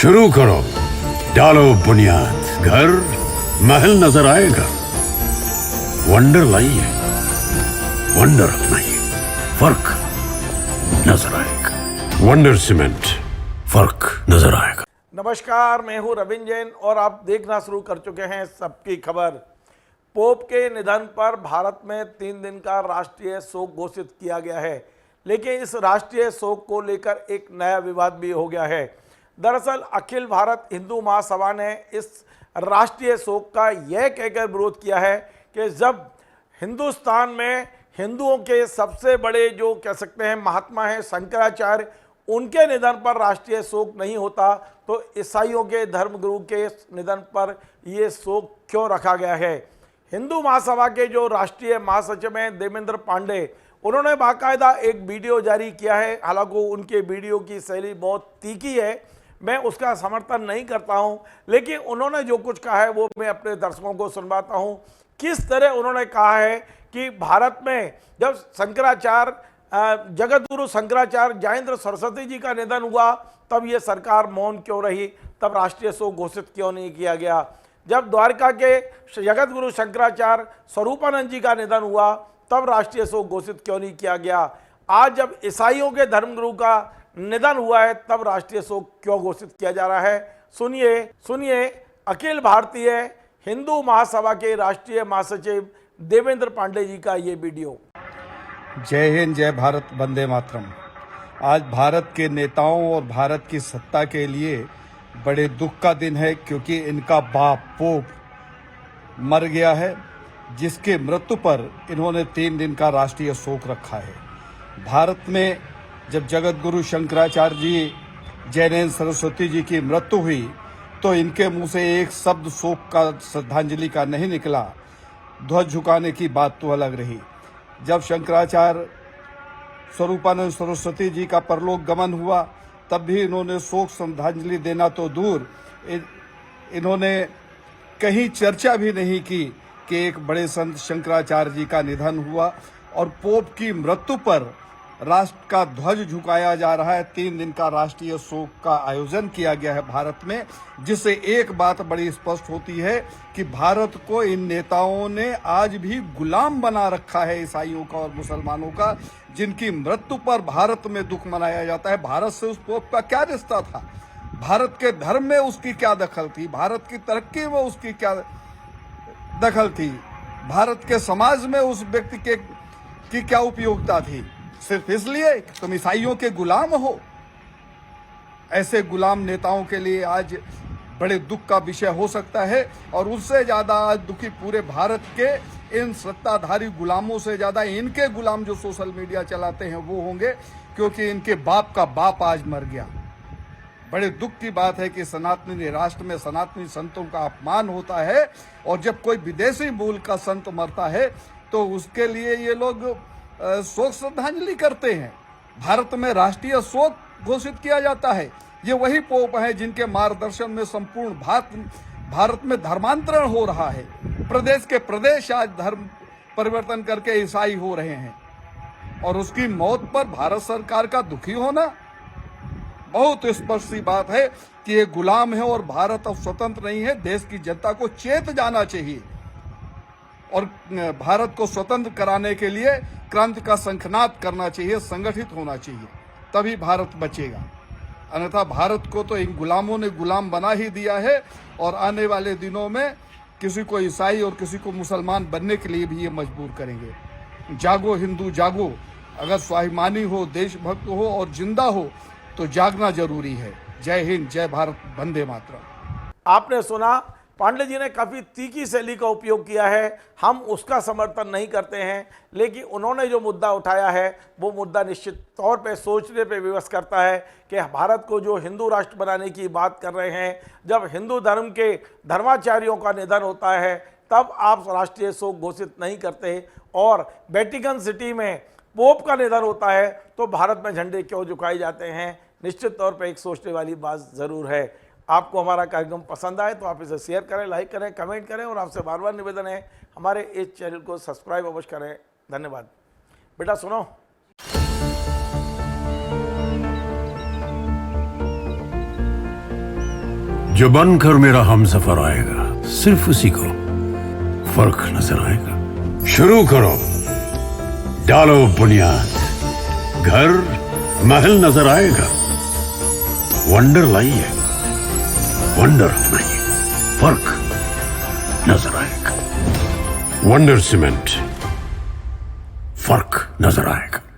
शुरू करो, डालो बुनियाद, घर महल नजर आएगा। वंडर लाइए, वंडर अपनाइए, फर्क नजर आएगा। वंडर सीमेंट, फर्क नजर आएगा। नमस्कार, मैं हूं रविंद्र जैन और आप देखना शुरू कर चुके हैं सबकी खबर। पोप के निधन पर भारत में 3 दिन का राष्ट्रीय शोक घोषित किया गया है, लेकिन इस राष्ट्रीय शोक को लेकर एक नया विवाद भी हो गया है। दरअसल अखिल भारत हिंदू महासभा ने इस राष्ट्रीय शोक का यह कहकर विरोध किया है कि जब हिंदुस्तान में हिंदुओं के सबसे बड़े जो कह सकते हैं महात्मा हैं शंकराचार्य, उनके निधन पर राष्ट्रीय शोक नहीं होता तो ईसाइयों के धर्मगुरु के निधन पर ये शोक क्यों रखा गया है। हिंदू महासभा के जो राष्ट्रीय महासचिव हैं देवेंद्र पांडे, उन्होंने बाकायदा एक वीडियो जारी किया है। हालांकि उनके वीडियो की शैली बहुत तीखी है, मैं उसका समर्थन नहीं करता हूं, लेकिन उन्होंने जो कुछ कहा है वो मैं अपने दर्शकों को सुनवाता हूं। किस तरह उन्होंने कहा है कि भारत में जब शंकराचार्य जगत गुरु शंकराचार्य जयेंद्र सरस्वती जी का निधन हुआ तब ये सरकार मौन क्यों रही, तब राष्ट्रीय शोक घोषित क्यों नहीं किया गया। जब द्वारका के जगत गुरु शंकराचार्य स्वरूपानंद जी का निधन हुआ तब राष्ट्रीय शोक घोषित क्यों नहीं किया गया। आज जब ईसाइयों के धर्मगुरु का निधन हुआ है तब राष्ट्रीय शोक क्यों घोषित किया जा रहा है। सुनिए अखिल भारतीय हिंदू महासभा के राष्ट्रीय महासचिव देवेंद्र पांडे जी का ये वीडियो। जय हिंद, जय भारत, वंदे मातरम। आज भारत के नेताओं और भारत की सत्ता के लिए बड़े दुख का दिन है, क्योंकि इनका बाप पोप मर गया है, जिसके मृत्यु पर इन्होंने 3 दिन का राष्ट्रीय शोक रखा है। भारत में जब जगत गुरु शंकराचार्य जी जयेंद्र सरस्वती जी की मृत्यु हुई तो इनके मुंह से एक शब्द शोक का, श्रद्धांजलि का नहीं निकला। ध्वज झुकाने की बात तो अलग रही। जब शंकराचार्य स्वरूपानंद सरस्वती जी का परलोक गमन हुआ तब भी इन्होंने शोक श्रद्धांजलि देना तो दूर, इन्होंने कहीं चर्चा भी नहीं की कि एक बड़े संत शंकराचार्य जी का निधन हुआ और पोप की मृत्यु पर राष्ट्र का ध्वज झुकाया जा रहा है। 3 दिन का राष्ट्रीय शोक का आयोजन किया गया है भारत में, जिससे एक बात बड़ी स्पष्ट होती है कि भारत को इन नेताओं ने आज भी गुलाम बना रखा है, ईसाइयों का और मुसलमानों का, जिनकी मृत्यु पर भारत में दुख मनाया जाता है। भारत से उस पोप का क्या रिश्ता था, भारत के धर्म में उसकी क्या दखल थी, भारत की तरक्की में उसकी क्या दखल थी, भारत के समाज में उस व्यक्ति की क्या उपयोगिता थी। सिर्फ इसलिए कि तुम ईसाइयों के गुलाम हो। ऐसे गुलाम नेताओं के लिए आज बड़े दुख का विषय हो सकता है, और उससे ज्यादा आज दुखी पूरे भारत के इन सत्ताधारी गुलामों से ज्यादा इनके गुलाम जो सोशल मीडिया चलाते हैं वो होंगे, क्योंकि इनके बाप का बाप आज मर गया। बड़े दुख की बात है कि सनातनी राष्ट्र में सनातनी संतों का अपमान होता है, और जब कोई विदेशी मूल का संत मरता है तो उसके लिए ये लोग शोक श्रद्धांजलि करते हैं। भारत में राष्ट्रीय शोक घोषित किया जाता है। ये वही पोप हैं जिनके मार्गदर्शन में संपूर्ण भारत में धर्मांतरण हो रहा है। प्रदेश के प्रदेश आज धर्म परिवर्तन करके ईसाई हो रहे हैं, और उसकी मौत पर भारत सरकार का दुखी होना बहुत स्पष्ट सी बात है कि ये गुलाम है और भारत अब स्वतंत्र नहीं है। देश की जनता को चेत जाना चाहिए और भारत को स्वतंत्र कराने के लिए क्रांति का शंखनाद करना चाहिए, संगठित होना चाहिए, तभी भारत बचेगा। अन्यथा भारत को तो इन गुलामों ने गुलाम बना ही दिया है, और आने वाले दिनों में किसी को ईसाई और किसी को मुसलमान बनने के लिए भी ये मजबूर करेंगे। जागो हिंदू जागो, अगर स्वाभिमानी हो, देशभक्त हो और जिंदा हो तो जागना जरूरी है। जय हिंद, जय भारत, वंदे मातरम। आपने सुना, पांडे जी ने काफ़ी तीखी शैली का उपयोग किया है। हम उसका समर्थन नहीं करते हैं, लेकिन उन्होंने जो मुद्दा उठाया है वो मुद्दा निश्चित तौर पे सोचने पे विवश करता है कि भारत को जो हिंदू राष्ट्र बनाने की बात कर रहे हैं, जब हिंदू धर्म के धर्माचार्यों का निधन होता है तब आप राष्ट्रीय शोक घोषित नहीं करते, और वेटिकन सिटी में पोप का निधन होता है तो भारत में झंडे क्यों झुकाए जाते हैं। निश्चित तौर पर एक सोचने वाली बात ज़रूर है। आपको हमारा कार्यक्रम पसंद आए तो आप इसे शेयर करें, लाइक करें, कमेंट करें, और आपसे बार बार निवेदन है हमारे इस चैनल को सब्सक्राइब अवश्य करें। धन्यवाद। बेटा सुनो। जो बनकर मेरा हमसफर आएगा सिर्फ उसी को फर्क नजर आएगा। शुरू करो, डालो बुनियाद, घर महल नजर आएगा। वंडर लाइए, वंडर अपनाइए, फर्क नजर आएगा। वंडर सीमेंट, फर्क नजर आएगा।